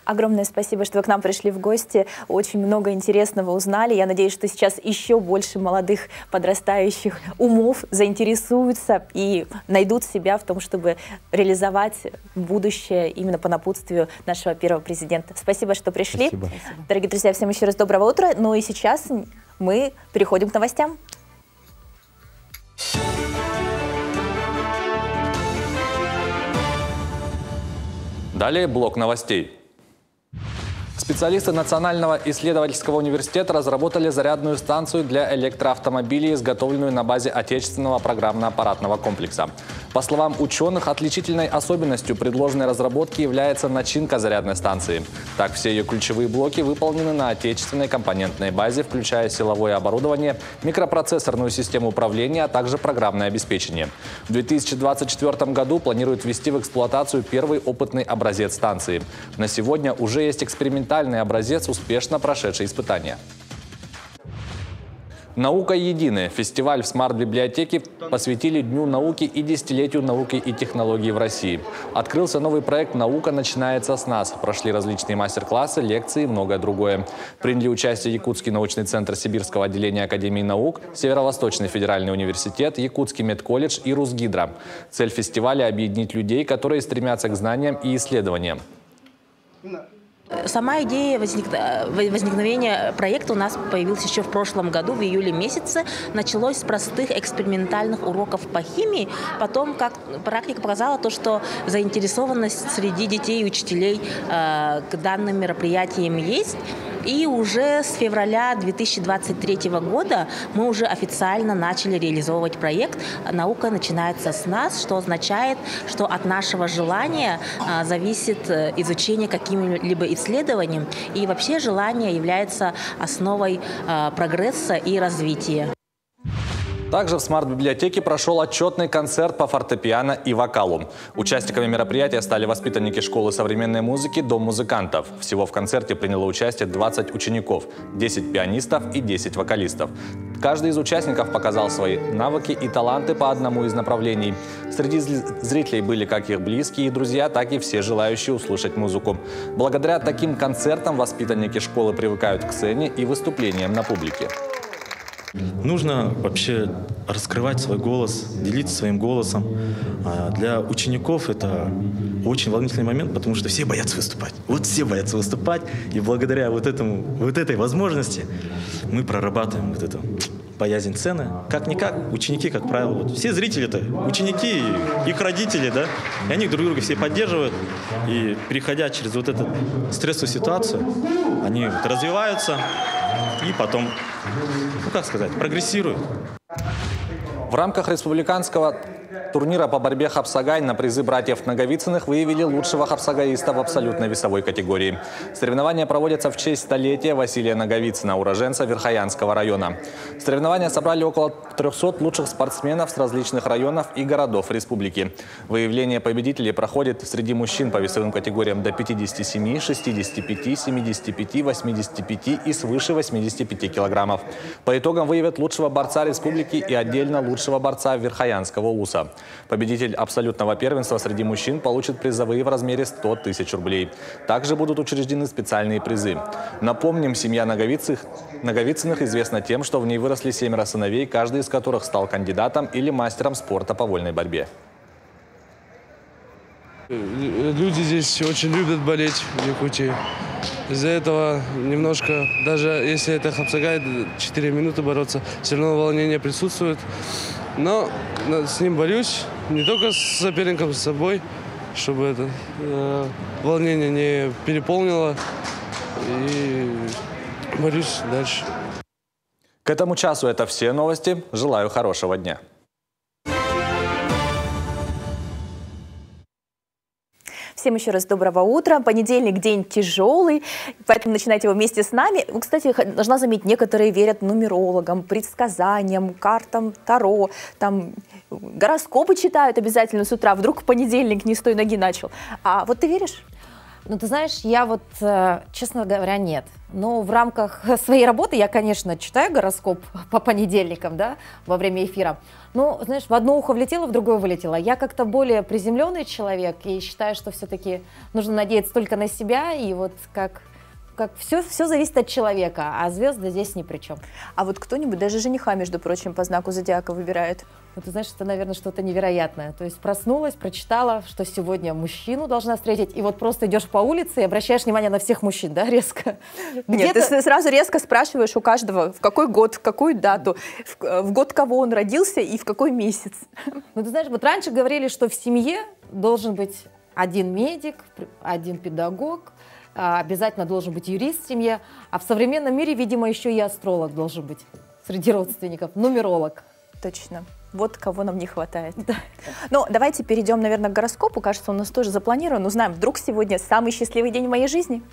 Огромное спасибо, что вы к нам пришли в гости. Очень много интересного узнали. Я надеюсь, что сейчас еще больше молодых подрастающих умов заинтересуются и найдут себя в том, чтобы реализовать будущее именно по напутствию нашего первого президента. Спасибо, что пришли. Спасибо. Дорогие друзья, всем еще раз доброго утра. Ну и сейчас мы переходим к новостям. Далее блок новостей. Специалисты Национального исследовательского университета разработали зарядную станцию для электроавтомобилей, изготовленную на базе отечественного программно-аппаратного комплекса. По словам ученых, отличительной особенностью предложенной разработки является начинка зарядной станции. Так, все ее ключевые блоки выполнены на отечественной компонентной базе, включая силовое оборудование, микропроцессорную систему управления, а также программное обеспечение. В 2024 году планируют ввести в эксплуатацию первый опытный образец станции. На сегодня уже есть экспериментальный образец, успешно прошедший испытания. «Наука единая». Фестиваль в смарт-библиотеке посвятили Дню науки и десятилетию науки и технологий в России. Открылся новый проект «Наука начинается с нас». Прошли различные мастер-классы, лекции и многое другое. Приняли участие Якутский научный центр Сибирского отделения Академии наук, Северо-Восточный федеральный университет, Якутский медколледж и Русгидро. Цель фестиваля – объединить людей, которые стремятся к знаниям и исследованиям. Сама идея возникновения проекта у нас появилась еще в прошлом году, в июле месяце. Началось с простых экспериментальных уроков по химии. Потом, как практика показала, то, что заинтересованность среди детей и учителей к данным мероприятиям есть. И уже с февраля 2023 года мы уже официально начали реализовывать проект «Наука начинается с нас», что означает, что от нашего желания зависит изучение каким-либо исследованием, и вообще желание является основой прогресса и развития. Также в смарт-библиотеке прошел отчетный концерт по фортепиано и вокалу. Участниками мероприятия стали воспитанники школы современной музыки «Дом музыкантов». Всего в концерте приняло участие 20 учеников, 10 пианистов и 10 вокалистов. Каждый из участников показал свои навыки и таланты по одному из направлений. Среди зрителей были как их близкие и друзья, так и все желающие услышать музыку. Благодаря таким концертам воспитанники школы привыкают к сцене и выступлениям на публике. Нужно вообще раскрывать свой голос, делиться своим голосом. Для учеников это очень волнительный момент, потому что все боятся выступать. Вот все боятся выступать, и благодаря вот этой возможности мы прорабатываем вот эту боязнь сцены. Как-никак, ученики, как правило, вот все зрители-то, ученики, их родители, да, и они друг друга все поддерживают, и переходя через вот эту стрессовую ситуацию, они вот развиваются и потом, ну как сказать, прогрессируют. В рамках республиканского Турнира по борьбе Хапсагай на призы братьев Наговицыных выявили лучшего хапсагаиста в абсолютной весовой категории. Соревнования проводятся в честь столетия Василия Наговицына, уроженца Верхоянского района. Соревнования собрали около 300 лучших спортсменов с различных районов и городов республики. Выявление победителей проходит среди мужчин по весовым категориям до 57, 65, 75, 85 и свыше 85 килограммов. По итогам выявят лучшего борца республики и отдельно лучшего борца Верхоянского УСа. Победитель абсолютного первенства среди мужчин получит призовые в размере 100 тысяч рублей. Также будут учреждены специальные призы. Напомним, семья Наговицыных известна тем, что в ней выросли 7 сыновей, каждый из которых стал кандидатом или мастером спорта по вольной борьбе. Люди здесь очень любят болеть в Якутии. Из-за этого немножко, даже если это Хапсагай, 4 минуты бороться, все равно волнение присутствует. Но с ним борюсь, не только с соперником, с собой, чтобы это волнение не переполнило. И борюсь дальше. К этому часу это все новости. Желаю хорошего дня. Всем еще раз доброго утра. Понедельник день тяжелый, поэтому начинайте его вместе с нами. Кстати, должна заметить, некоторые верят нумерологам, предсказаниям, картам Таро, там гороскопы читают обязательно с утра. Вдруг в понедельник не с той ноги начал. А вот ты веришь? Ну, ты знаешь, я вот, честно говоря, нет. Но в рамках своей работы я, конечно, читаю гороскоп по понедельникам, да, во время эфира. Но, знаешь, в одно ухо влетело, в другое вылетело. Я как-то более приземленный человек и считаю, что все-таки нужно надеяться только на себя. И вот как все зависит от человека, а звезды здесь ни при чем. А вот кто-нибудь даже жениха, между прочим, по знаку зодиака выбирает. Ну, ты знаешь, это, наверное, что-то невероятное. То есть проснулась, прочитала, что сегодня мужчину должна встретить, и вот просто идешь по улице и обращаешь внимание на всех мужчин, да, резко? Нет, ты сразу резко спрашиваешь у каждого, в какой год, в какую дату, в год кого он родился и в какой месяц. Ну, ты знаешь, вот раньше говорили, что в семье должен быть один медик, один педагог, обязательно должен быть юрист в семье, а в современном мире, видимо, еще и астролог должен быть среди родственников, нумеролог. Точно. Вот кого нам не хватает. Да. Ну, давайте перейдем, наверное, к гороскопу. Кажется, он у нас тоже запланирован. Узнаем, вдруг сегодня самый счастливый день в моей жизни.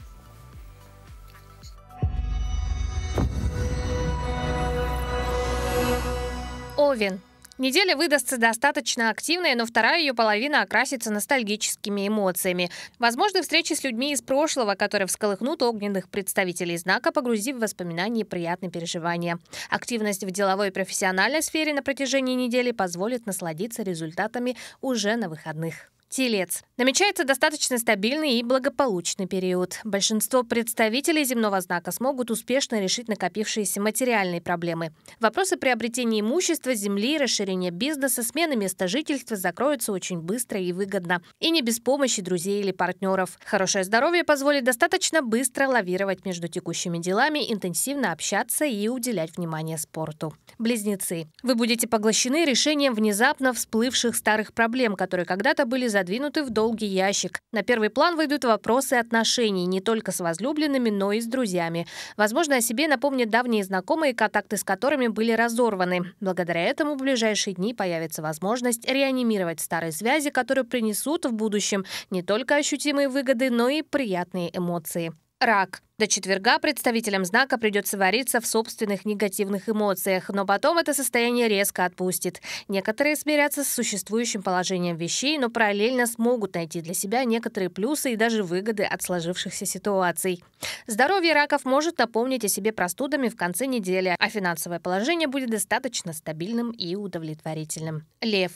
Овен. Неделя выдастся достаточно активной, но вторая ее половина окрасится ностальгическими эмоциями. Возможны встречи с людьми из прошлого, которые всколыхнут огненных представителей знака, погрузив в воспоминания и приятные переживания. Активность в деловой и профессиональной сфере на протяжении недели позволит насладиться результатами уже на выходных. Телец. Намечается достаточно стабильный и благополучный период. Большинство представителей земного знака смогут успешно решить накопившиеся материальные проблемы. Вопросы приобретения имущества, земли, расширения бизнеса, смены места жительства закроются очень быстро и выгодно. И не без помощи друзей или партнеров. Хорошее здоровье позволит достаточно быстро лавировать между текущими делами, интенсивно общаться и уделять внимание спорту. Близнецы. Вы будете поглощены решением внезапно всплывших старых проблем, которые когда-то были задвинуты в долгий ящик. На первый план выйдут вопросы отношений не только с возлюбленными, но и с друзьями. Возможно, о себе напомнят давние знакомые, контакты с которыми были разорваны. Благодаря этому в ближайшие дни появится возможность реанимировать старые связи, которые принесут в будущем не только ощутимые выгоды, но и приятные эмоции. Рак. До четверга представителям знака придется вариться в собственных негативных эмоциях, но потом это состояние резко отпустит. Некоторые смирятся с существующим положением вещей, но параллельно смогут найти для себя некоторые плюсы и даже выгоды от сложившихся ситуаций. Здоровье раков может напомнить о себе простудами в конце недели, а финансовое положение будет достаточно стабильным и удовлетворительным. Лев.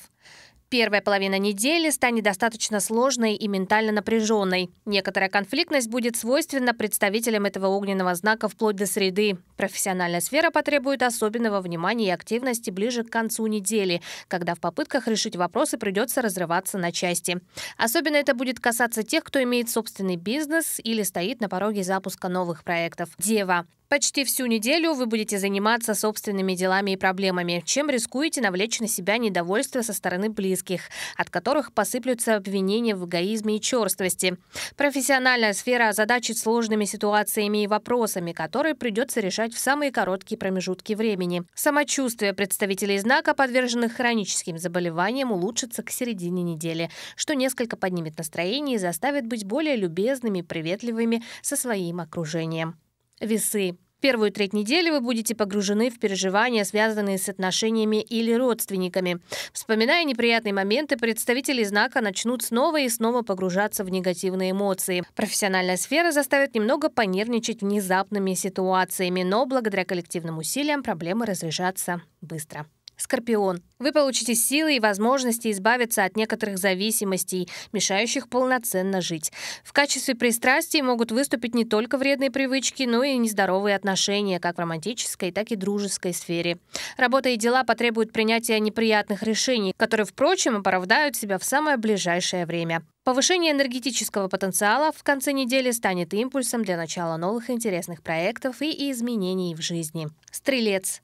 Первая половина недели станет достаточно сложной и ментально напряженной. Некоторая конфликтность будет свойственна представителям этого огненного знака вплоть до среды. Профессиональная сфера потребует особенного внимания и активности ближе к концу недели, когда в попытках решить вопросы придется разрываться на части. Особенно это будет касаться тех, кто имеет собственный бизнес или стоит на пороге запуска новых проектов. Дева. Почти всю неделю вы будете заниматься собственными делами и проблемами, чем рискуете навлечь на себя недовольство со стороны близких, от которых посыплются обвинения в эгоизме и черствости. Профессиональная сфера озадачит сложными ситуациями и вопросами, которые придется решать в самые короткие промежутки времени. Самочувствие представителей знака, подверженных хроническим заболеваниям, улучшится к середине недели, что несколько поднимет настроение и заставит быть более любезными, приветливыми со своим окружением. Весы. Первую треть недели вы будете погружены в переживания, связанные с отношениями или родственниками. Вспоминая неприятные моменты, представители знака начнут снова и снова погружаться в негативные эмоции. Профессиональная сфера заставит немного понервничать внезапными ситуациями, но благодаря коллективным усилиям проблемы разрешатся быстро. Скорпион. Вы получите силы и возможности избавиться от некоторых зависимостей, мешающих полноценно жить. В качестве пристрастий могут выступить не только вредные привычки, но и нездоровые отношения, как в романтической, так и дружеской сфере. Работа и дела потребуют принятия неприятных решений, которые, впрочем, оправдают себя в самое ближайшее время. Повышение энергетического потенциала в конце недели станет импульсом для начала новых интересных проектов и изменений в жизни. Стрелец.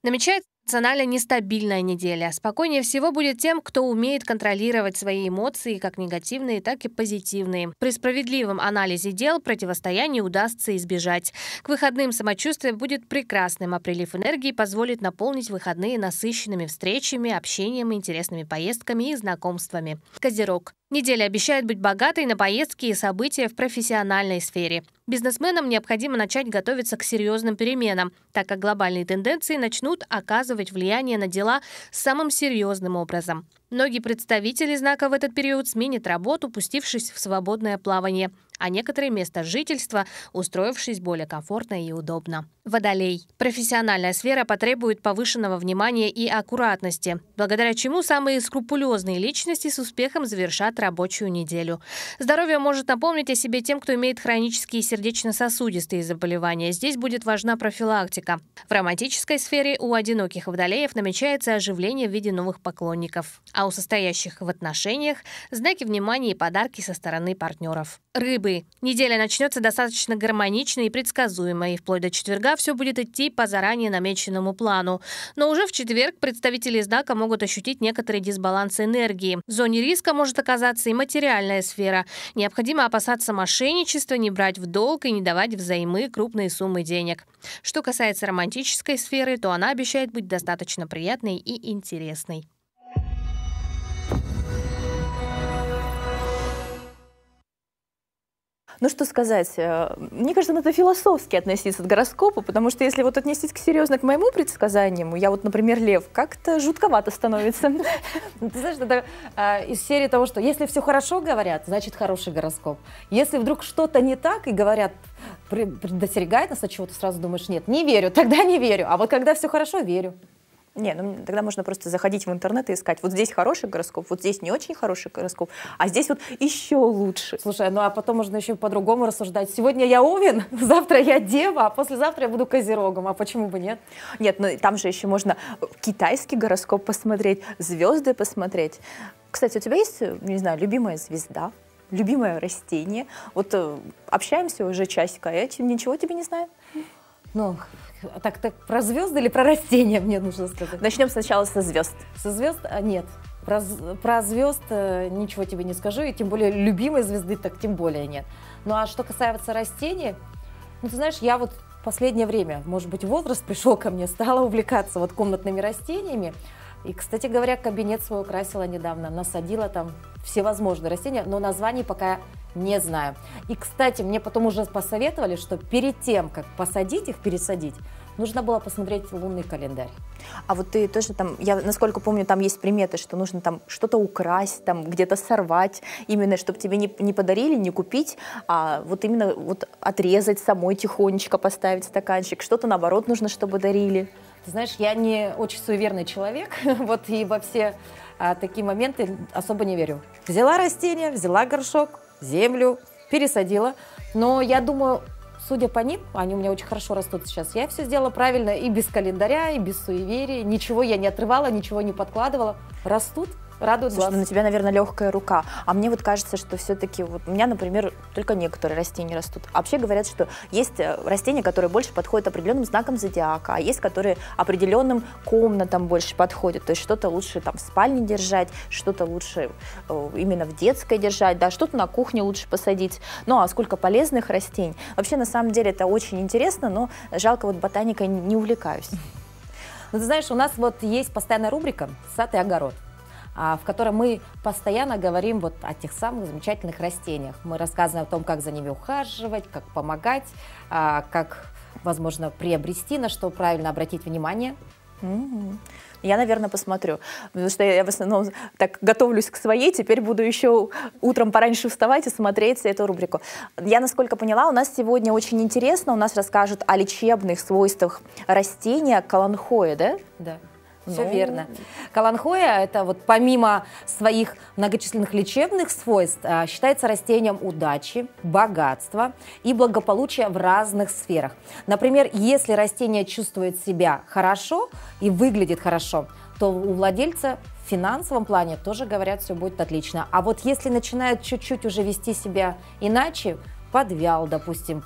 Намечается эмоционально нестабильная неделя. Спокойнее всего будет тем, кто умеет контролировать свои эмоции, как негативные, так и позитивные. При справедливом анализе дел противостояния удастся избежать. К выходным самочувствие будет прекрасным, а прилив энергии позволит наполнить выходные насыщенными встречами, общением, интересными поездками и знакомствами. Козерог. Неделя обещает быть богатой на поездки и события в профессиональной сфере. Бизнесменам необходимо начать готовиться к серьезным переменам, так как глобальные тенденции начнут оказывать влияние на дела самым серьезным образом. Многие представители знака в этот период сменят работу, пустившись в свободное плавание, а некоторые место жительства, устроившись более комфортно и удобно. Водолей. Профессиональная сфера потребует повышенного внимания и аккуратности, благодаря чему самые скрупулезные личности с успехом завершат рабочую неделю. Здоровье может напомнить о себе тем, кто имеет хронические сердечно-сосудистые заболевания. Здесь будет важна профилактика. В романтической сфере у одиноких водолеев намечается оживление в виде новых поклонников, а у состоящих в отношениях – знаки внимания и подарки со стороны партнеров. Рыбы. Неделя начнется достаточно гармонично и предсказуемо, и вплоть до четверга все будет идти по заранее намеченному плану. Но уже в четверг представители знака могут ощутить некоторый дисбаланс энергии. В зоне риска может оказаться и материальная сфера. Необходимо опасаться мошенничества, не брать в долг и не давать взаймы крупные суммы денег. Что касается романтической сферы, то она обещает быть достаточно приятной и интересной. Ну, что сказать, мне кажется, надо философски относиться к гороскопу, потому что если вот отнестись серьезно к моему предсказанию, я вот, например, лев, как-то жутковато становится. Ты знаешь, это из серии того, что если все хорошо говорят, значит хороший гороскоп. Если вдруг что-то не так и говорят, предостерегает нас от чего-то, сразу думаешь, нет, не верю, тогда не верю. А вот когда все хорошо, верю. Не, ну тогда можно просто заходить в интернет и искать. Вот здесь хороший гороскоп, вот здесь не очень хороший гороскоп, а здесь вот еще лучше. Слушай, ну а потом можно еще по-другому рассуждать. Сегодня я Овен, завтра я Дева, а послезавтра я буду Козерогом. А почему бы нет? Нет, ну там же еще можно китайский гороскоп посмотреть, звезды посмотреть. Кстати, у тебя есть, не знаю, любимая звезда? Любимое растение? Вот общаемся уже часика, я ничего тебе не знаю. Ну, так про звезды или про растения мне нужно сказать? Начнем сначала со звезд. Со звезд? Нет. Про звезд ничего тебе не скажу, и тем более любимой звезды так тем более нет. Ну а что касается растений, ну ты знаешь, я вот в последнее время, может быть, возраст пришел ко мне, стала увлекаться вот комнатными растениями. И, кстати говоря, кабинет свой украсила недавно, насадила там всевозможные растения, но названий пока не знаю. И, кстати, мне потом уже посоветовали, что перед тем, как посадить их, пересадить, нужно было посмотреть лунный календарь. А вот ты тоже там, я насколько помню, там есть приметы, что нужно там что-то украсть, там где-то сорвать, именно чтобы тебе не подарили, не купить, а вот именно вот отрезать самой тихонечко, поставить стаканчик. Что-то наоборот нужно, чтобы дарили. Ты знаешь, я не очень суеверный человек, вот и во все такие моменты особо не верю. Взяла растение, взяла горшок, землю, пересадила, но я думаю, судя по ним, они у меня очень хорошо растут сейчас, я все сделала правильно и без календаря, и без суеверия, ничего я не отрывала, ничего не подкладывала, растут Радует глаз. Слушай, на тебя, наверное, легкая рука. А мне вот кажется, что все-таки вот у меня, например, только некоторые растения растут. А вообще говорят, что есть растения, которые больше подходят определенным знакам зодиака, а есть, которые определенным комнатам больше подходят. То есть что-то лучше там в спальне держать, что-то лучше именно в детской держать, да, что-то на кухне лучше посадить. Ну, а сколько полезных растений. Вообще, на самом деле, это очень интересно, но жалко, вот ботаникой не увлекаюсь. Ну, ты знаешь, у нас вот есть постоянная рубрика «Сад и огород», в которой мы постоянно говорим вот о тех самых замечательных растениях. Мы рассказываем о том, как за ними ухаживать, как помогать, как, возможно, приобрести, на что правильно обратить внимание. Я, наверное, посмотрю, потому что я в основном так готовлюсь к своей, теперь буду еще утром пораньше вставать и смотреть эту рубрику. Я, насколько поняла, у нас сегодня очень интересно, у нас расскажут о лечебных свойствах растения каланхоэ, да? Да. Все верно. Каланхоэ, это вот помимо своих многочисленных лечебных свойств, считается растением удачи, богатства и благополучия в разных сферах. Например, если растение чувствует себя хорошо и выглядит хорошо, то у владельца в финансовом плане тоже, говорят, все будет отлично. А вот если начинает чуть-чуть уже вести себя иначе, подвял, допустим,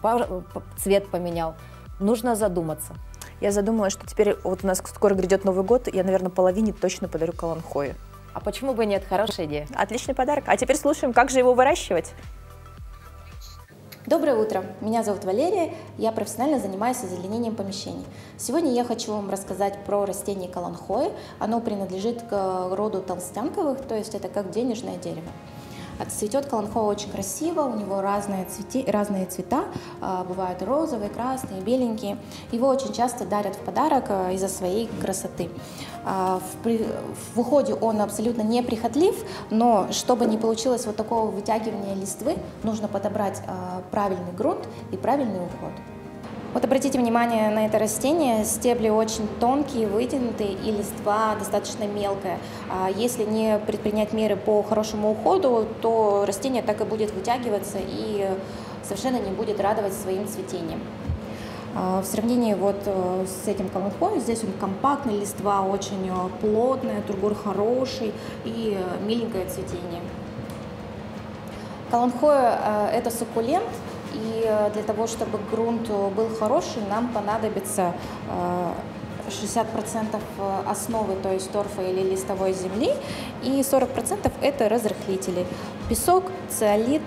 цвет поменял, нужно задуматься. Я задумалась, что теперь вот у нас скоро грядет Новый год, я, наверное, половине точно подарю каланхоэ. А почему бы нет? Хорошая идея. Отличный подарок. А теперь слушаем, как же его выращивать. Доброе утро, меня зовут Валерия, я профессионально занимаюсь озеленением помещений. Сегодня я хочу вам рассказать про растение каланхоэ. Оно принадлежит к роду толстянковых, то есть это как денежное дерево. Цветет каланхоэ очень красиво, у него разные цвета, бывают розовые, красные, беленькие. Его очень часто дарят в подарок из-за своей красоты. В уходе он абсолютно неприхотлив, но чтобы не получилось вот такого вытягивания листвы, нужно подобрать правильный грунт и правильный уход. Вот обратите внимание на это растение, стебли очень тонкие, вытянутые и листва достаточно мелкая. Если не предпринять меры по хорошему уходу, то растение так и будет вытягиваться и совершенно не будет радовать своим цветением. В сравнении вот с этим каланхоэ, здесь он компактный, листва очень плотная, тургор хороший и миленькое цветение. Каланхоэ – это суккулент. И для того, чтобы грунт был хороший, нам понадобится 60% основы, то есть торфа или листовой земли, и 40% это разрыхлители. Песок, циолит,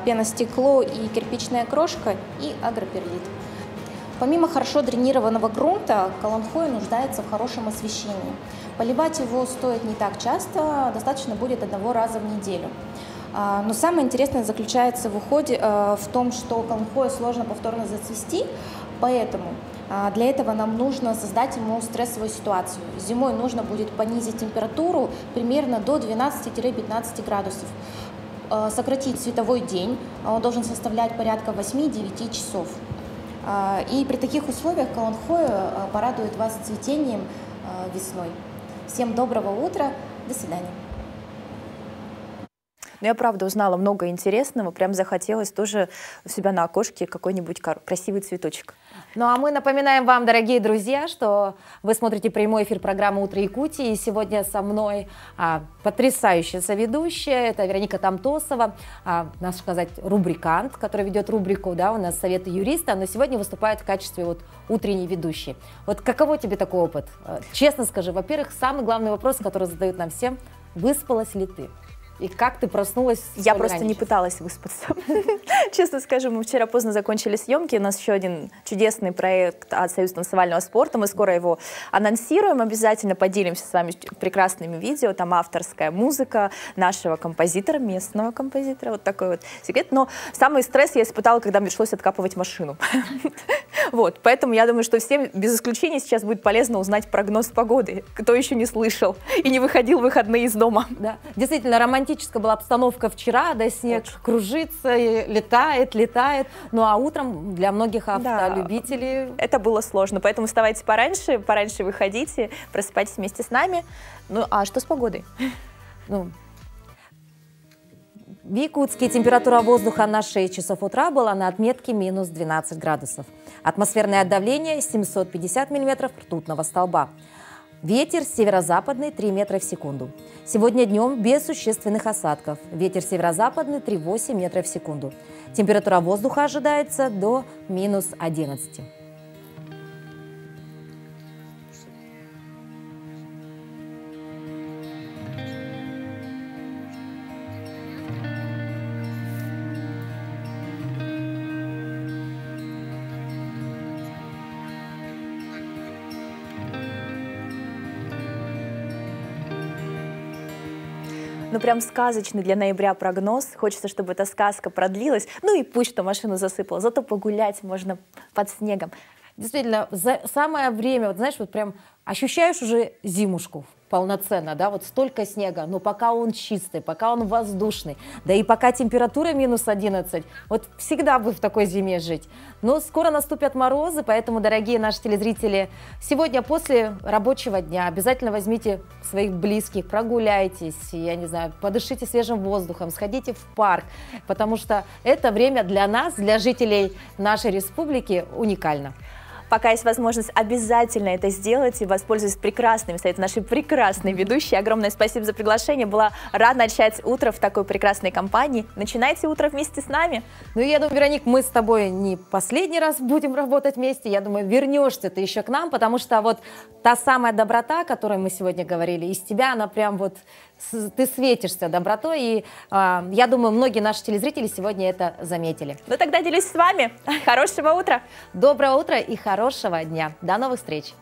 пеностекло и кирпичная крошка и агроперлит. Помимо хорошо дренированного грунта, каланхоэ нуждается в хорошем освещении. Поливать его стоит не так часто, достаточно будет 1 раза в неделю. Но самое интересное заключается в уходе в том, что каланхоэ сложно повторно зацвести, поэтому для этого нам нужно создать ему стрессовую ситуацию. Зимой нужно будет понизить температуру примерно до 12-15 градусов, сократить световой день, он должен составлять порядка 8-9 часов. И при таких условиях каланхоэ порадует вас цветением весной. Всем доброго утра, до свидания. Но я, правда, узнала много интересного, прям захотелось тоже у себя на окошке какой-нибудь красивый цветочек. Ну а мы напоминаем вам, дорогие друзья, что вы смотрите прямой эфир программы «Утро Якутии». И сегодня со мной потрясающая соведущая, это Вероника Тамтосова, наш, сказать, рубрикант, который ведет рубрику, да, у нас «Советы юриста», но сегодня выступает в качестве вот утренней ведущей. Вот каково тебе такой опыт? Честно скажи, во-первых, самый главный вопрос, который задают нам всем, выспалась ли ты? И как ты проснулась? Я просто не пыталась выспаться. Честно скажу, мы вчера поздно закончили съемки. У нас еще один чудесный проект от Союза танцевального спорта. Мы скоро его анонсируем. Обязательно поделимся с вами прекрасными видео. Там авторская музыка нашего композитора, местного композитора. Вот такой вот секрет. Но самый стресс я испытала, когда мне пришлось откапывать машину. Вот, поэтому я думаю, что всем без исключения сейчас будет полезно узнать прогноз погоды, кто еще не слышал и не выходил в выходные из дома. Да. Действительно, романтическая была обстановка вчера, да, снег кружится, и летает, ну а утром для многих автолюбителей... Да, это было сложно, поэтому вставайте пораньше выходите, просыпайтесь вместе с нами. Ну а что с погодой? Ну, в Якутске температура воздуха на 6 часов утра была на отметке минус 12 градусов. Атмосферное давление 750 миллиметров ртутного столба. Ветер северо-западный 3 метра в секунду. Сегодня днем без существенных осадков. Ветер северо-западный 3,8 метра в секунду. Температура воздуха ожидается до минус 11. Ну, прям сказочный для ноября прогноз. Хочется, чтобы эта сказка продлилась. Ну и пусть что машину засыпало, зато погулять можно под снегом. Действительно, самое время, вот знаешь, вот прям ощущаешь уже зимушку полноценно, да, вот столько снега, но пока он чистый, пока он воздушный, да и пока температура минус 11, вот всегда бы в такой зиме жить. Но скоро наступят морозы, поэтому, дорогие наши телезрители, сегодня после рабочего дня обязательно возьмите своих близких, прогуляйтесь, я не знаю, подышите свежим воздухом, сходите в парк, потому что это время для нас, для жителей нашей республики уникально. Пока есть возможность, обязательно это сделать и воспользуйтесь прекрасными советами нашей прекрасной ведущей. Огромное спасибо за приглашение. Была рада начать утро в такой прекрасной компании. Начинайте утро вместе с нами. Ну, я думаю, Вероник, мы с тобой не последний раз будем работать вместе. Я думаю, вернешься ты еще к нам, потому что вот та самая доброта, о которой мы сегодня говорили, из тебя она прям вот... Ты светишься добротой, и я думаю, многие наши телезрители сегодня это заметили. Ну тогда делюсь с вами. Хорошего утра. Доброго утра и хорошего дня. До новых встреч.